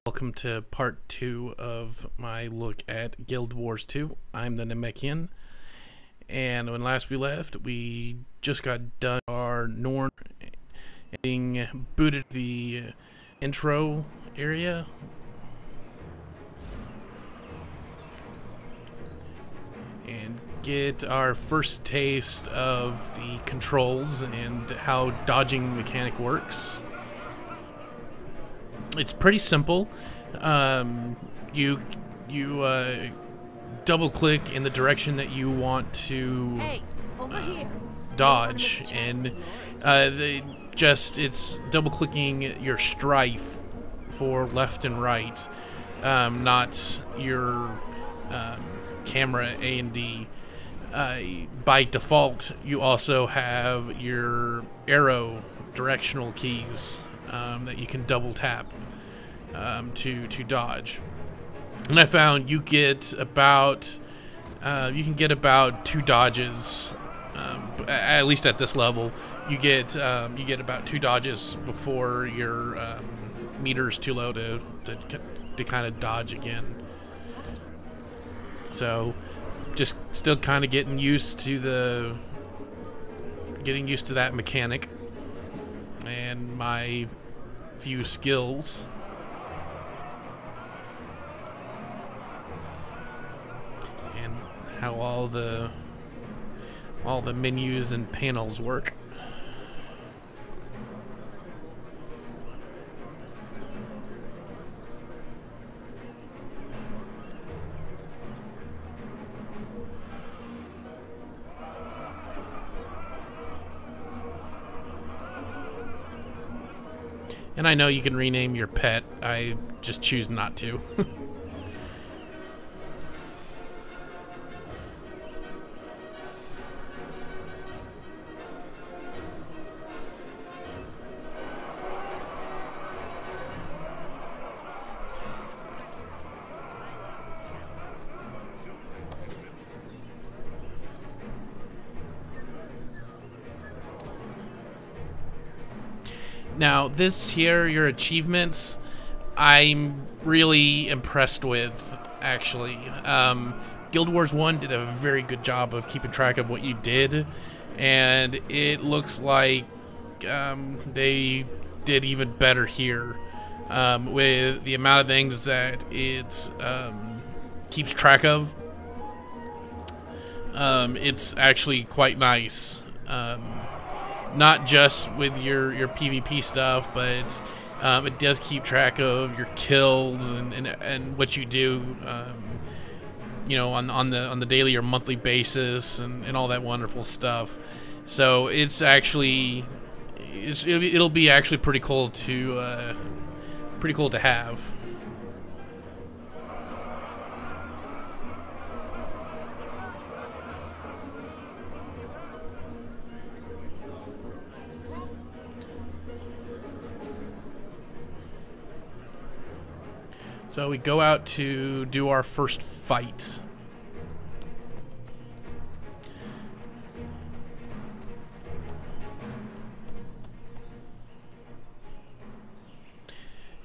Welcome to part 2 of my look at Guild Wars 2. I'm the Namekian, and when last we left, we just got done our Norn being booted the intro area. And get our first taste of the controls and how dodging mechanic works. It's pretty simple. You double click in the direction that you want to dodge, and it's double clicking your strife for left and right, not your camera A and D. By default, you also have your arrow directional keys that you can double tap to dodge. And I found you get about you can get about 2 dodges, at least at this level. You get about 2 dodges before your meter's too low to kind of dodge again. So just still kind of getting used to that mechanic and my few skills. And how all the menus and panels work. And I know you can rename your pet. I just choose not to. Now, this here, your achievements, I'm really impressed with, actually. Guild Wars 1 did a very good job of keeping track of what you did, and it looks like they did even better here with the amount of things that it keeps track of. It's actually quite nice. Not just with your PvP stuff, but it does keep track of your kills and what you do, on the daily or monthly basis and all that wonderful stuff. So it's actually it'll be actually pretty cool to have. So we go out to do our first fight.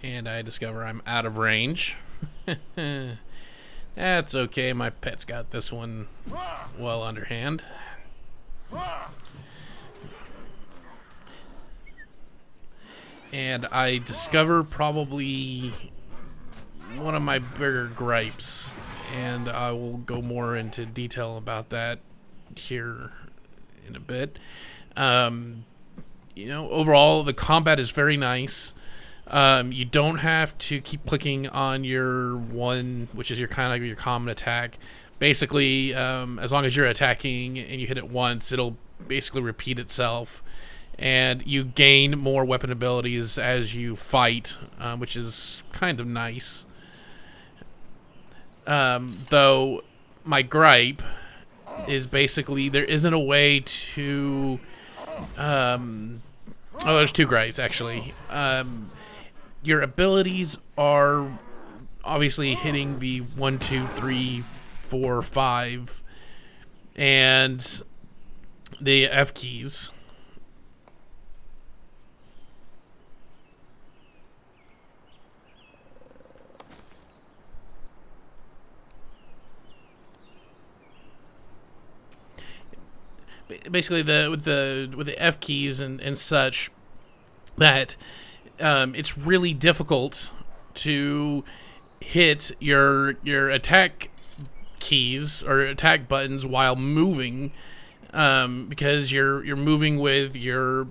And I discover I'm out of range. That's okay, my pet's got this one well underhand. And I discover probably one of my bigger gripes, and I will go more into detail about that here in a bit. Overall, the combat is very nice. You don't have to keep clicking on your one, which is your common attack. Basically, as long as you're attacking and you hit it once, it'll basically repeat itself. And you gain more weapon abilities as you fight, which is kind of nice. Though my gripe is basically there isn't a way to there's 2 gripes actually. Your abilities are obviously hitting the 1, 2, 3, 4, 5 and the F keys. basically with the F keys and such, that it's really difficult to hit your attack keys or attack buttons while moving, because you're moving with your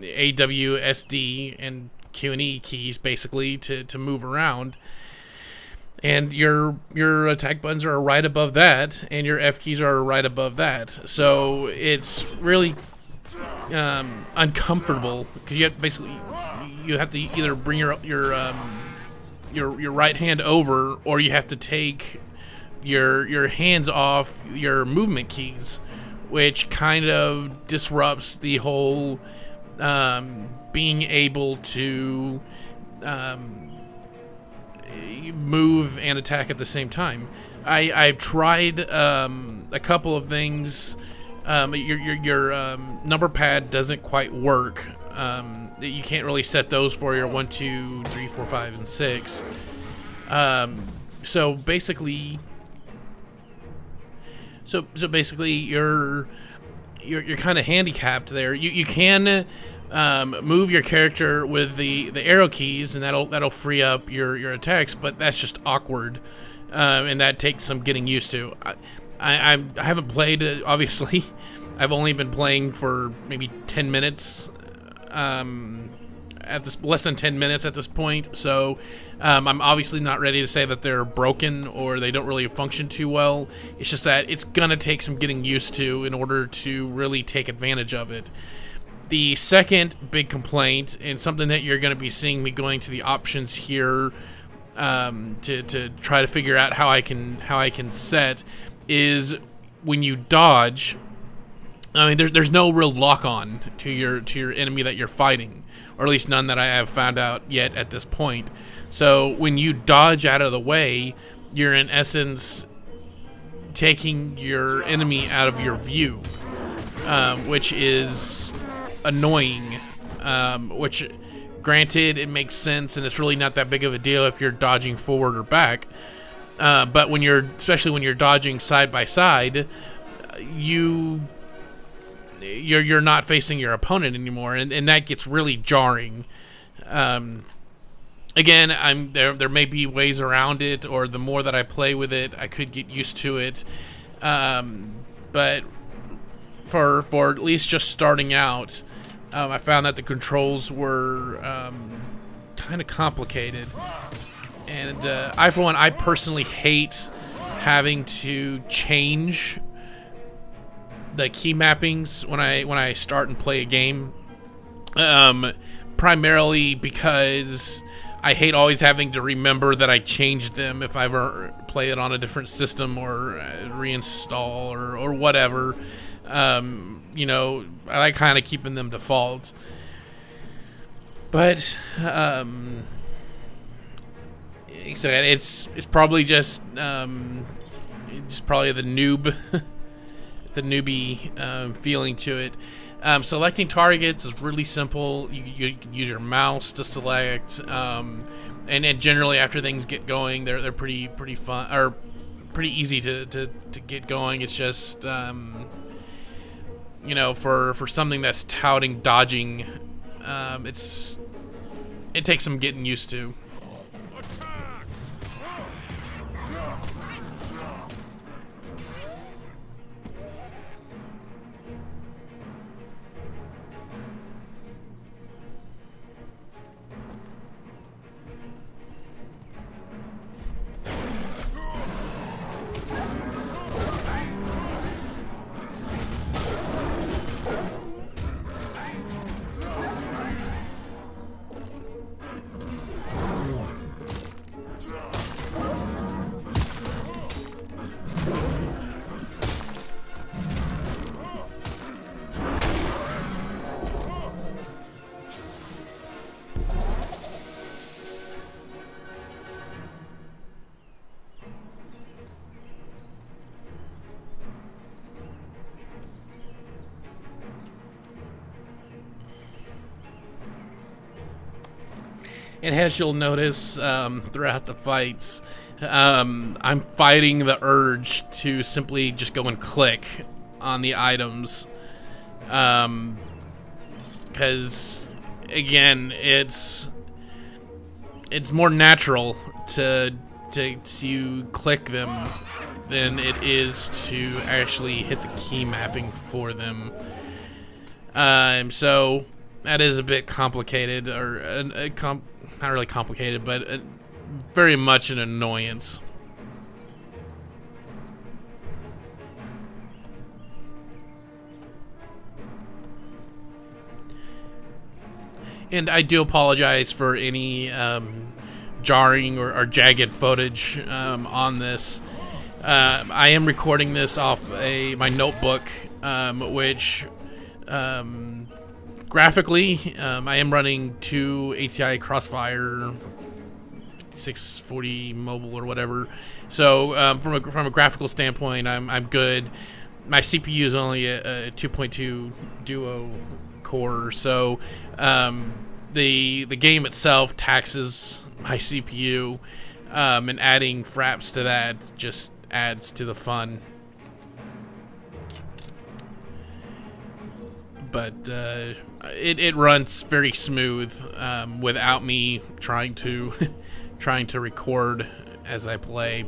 A, W, S, D, and Q and E keys basically to move around. And your attack buttons are right above that, and your F keys are right above that. So it's really uncomfortable, because you have to either bring your right hand over, or you have to take your hands off your movement keys, which kind of disrupts the whole being able to move and attack at the same time. I've tried a couple of things. Your number pad doesn't quite work. You can't really set those for your 1, 2, 3, 4, 5, and 6. So basically, you're kind of handicapped there. You can move your character with the arrow keys, and that'll free up your attacks, but that's just awkward, and that takes some getting used to. I haven't played, obviously. I've only been playing for maybe 10 minutes, less than 10 minutes at this point, so I'm obviously not ready to say that they're broken or they don't really function too well. It's just that it's gonna take some getting used to in order to really take advantage of it. The second big complaint, and something that you're going to be seeing me going to the options here to try to figure out how I can set, is when you dodge. I mean, there's no real lock on to your enemy that you're fighting, or at least none that I have found out yet at this point. So when you dodge out of the way, you're in essence taking your enemy out of your view, which is annoying, which, granted, it makes sense, and it's really not that big of a deal if you're dodging forward or back, but especially when you're dodging side by side, you're not facing your opponent anymore, and that gets really jarring. Again, there may be ways around it, or the more that I play with it, I could get used to it, but for at least just starting out, I found that the controls were kind of complicated, and for one, I personally hate having to change the key mappings when I start and play a game, primarily because I hate always having to remember that I changed them if I ever play it on a different system or reinstall or whatever. I like kind of keeping them default, but so it's probably just probably the newbie feeling to it. Selecting targets is really simple. You can use your mouse to select, and generally after things get going, they're pretty fun, or pretty easy to get going. It's just for something that's touting dodging, it takes some getting used to. And as you'll notice throughout the fights, I'm fighting the urge to simply just go and click on the items, because again, it's more natural to click them than it is to actually hit the key mapping for them. So that is a bit complicated, or not really complicated, but very much an annoyance. And I do apologize for any jarring or jagged footage on this. I am recording this off my notebook, which graphically I am running 2 ATI Crossfire 5640 mobile or whatever. So from a graphical standpoint, I'm good. My CPU is only a 2.2 Duo core, so the game itself taxes my CPU, and adding fraps to that just adds to the fun. But it runs very smooth without me trying to record as I play.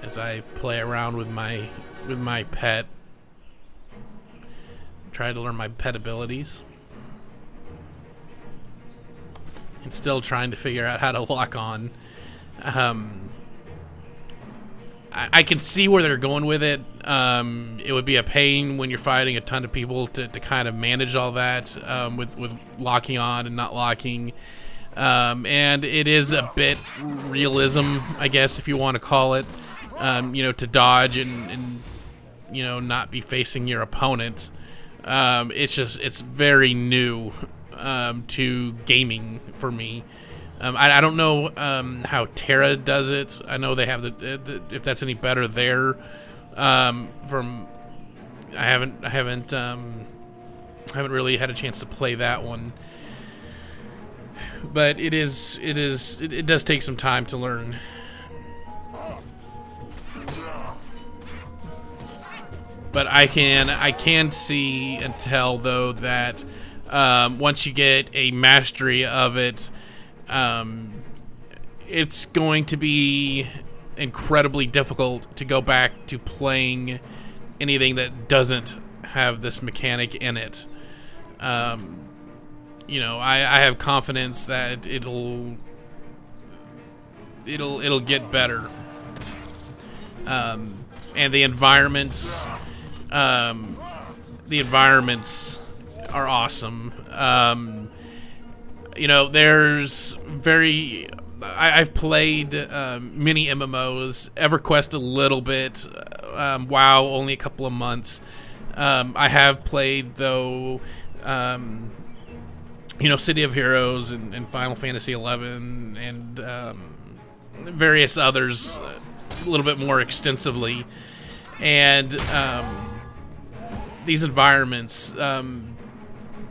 As I play around with my pet, try to learn my pet abilities, and still trying to figure out how to lock on. I can see where they're going with it. It would be a pain when you're fighting a ton of people to kind of manage all that with locking on and not locking. And it is a bit realism, I guess, if you want to call it. You know, to dodge and you know, not be facing your opponent. It's very new to gaming for me. I don't know how Terra does it. I know they have the if that's any better there. From I haven't really had a chance to play that one. But it does take some time to learn. But I can see and tell, though, that once you get a mastery of it, it's going to be incredibly difficult to go back to playing anything that doesn't have this mechanic in it. You know, I have confidence that it'll get better. And the environments are awesome. You know, there's I've played many MMOs, EverQuest a little bit, WoW only a couple of months. I have played, though, you know, City of Heroes and Final Fantasy XI and various others a little bit more extensively. And these environments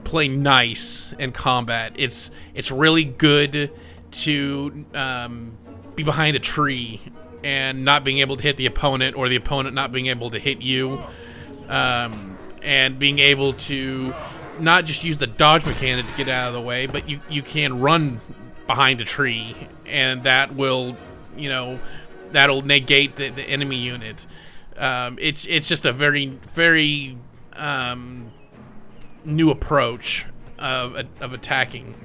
play nice in combat. It's really good to be behind a tree and not being able to hit the opponent, or the opponent not being able to hit you, and being able to not just use the dodge mechanic to get out of the way, but you can run behind a tree, and that will, you know, that'll negate the enemy unit. It's just a very new approach of attacking.